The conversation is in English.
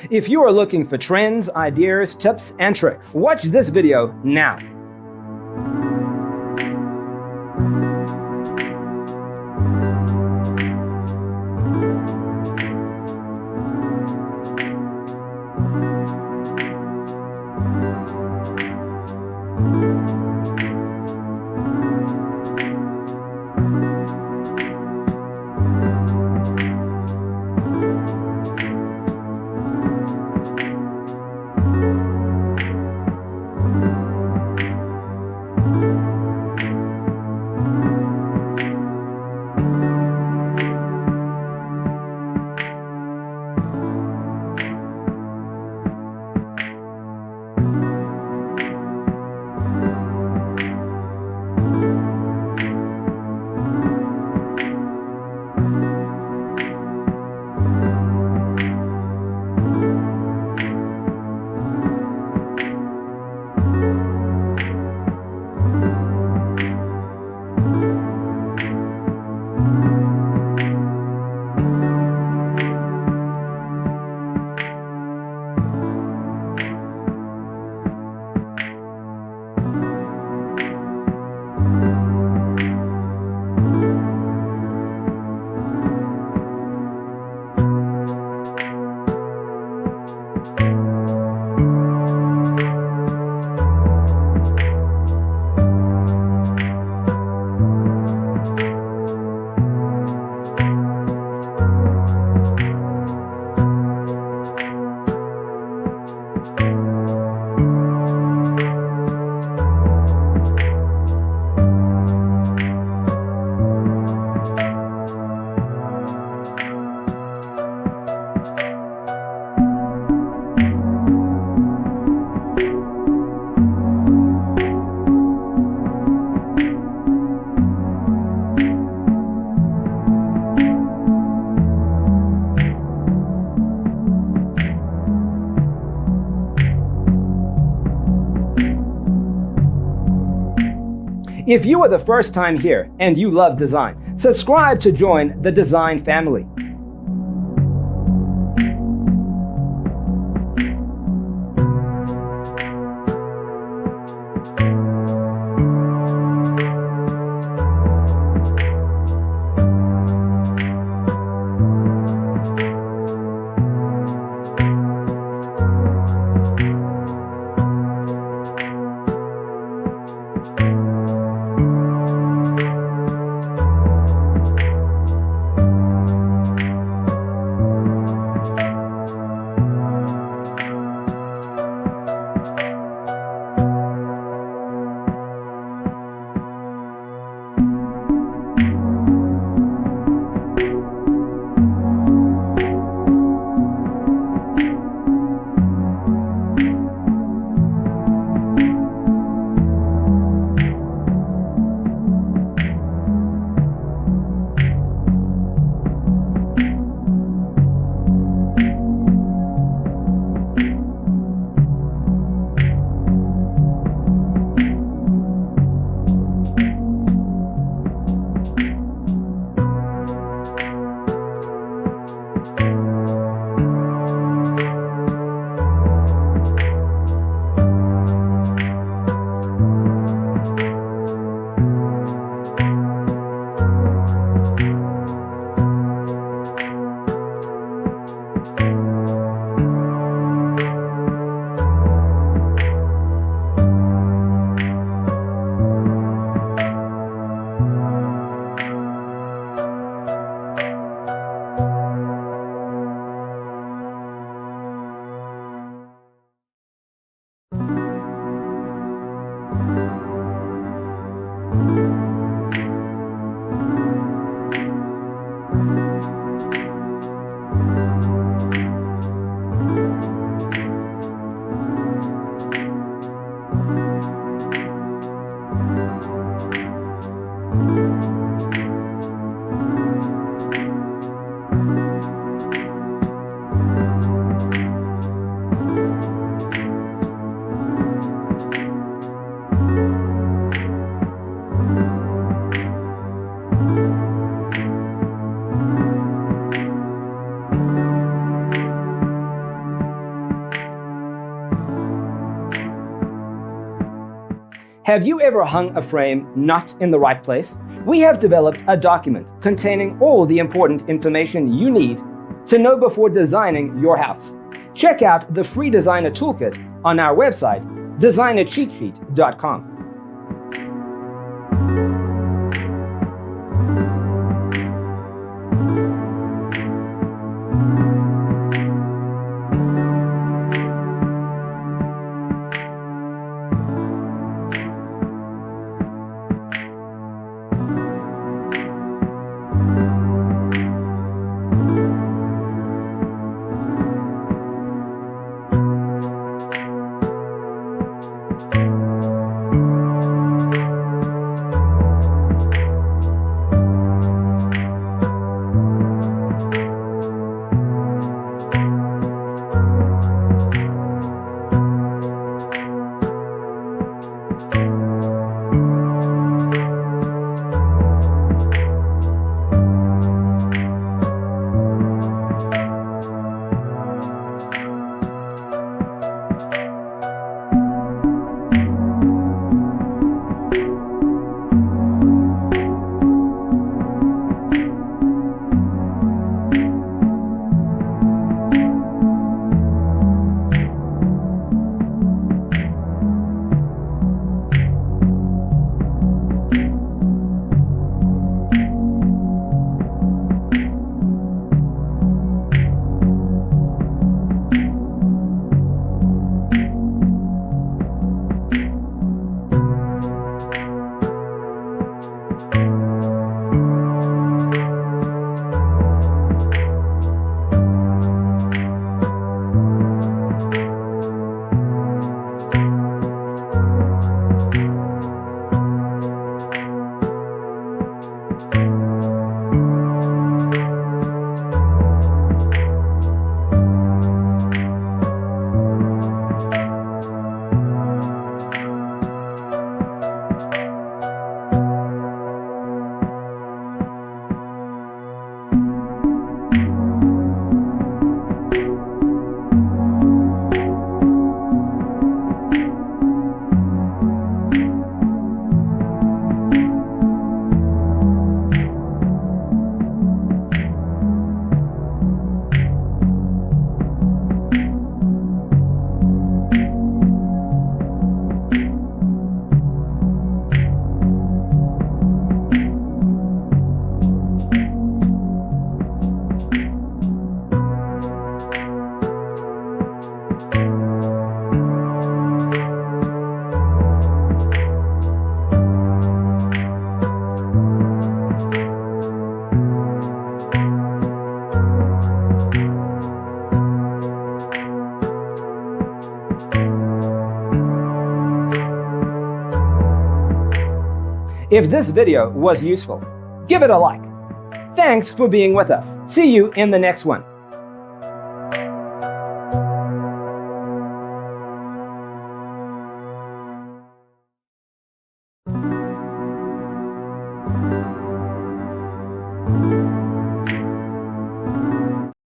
If you are looking for trends, ideas, tips, and tricks, watch this video now. If you are the first time here and you love design, subscribe to join the design family. Have you ever hung a frame not in the right place? We have developed a document containing all the important information you need to know before designing your house. Check out the free designer toolkit on our website, designercheatsheet.com. If this video was useful, give it a like. Thanks for being with us. See you in the next one.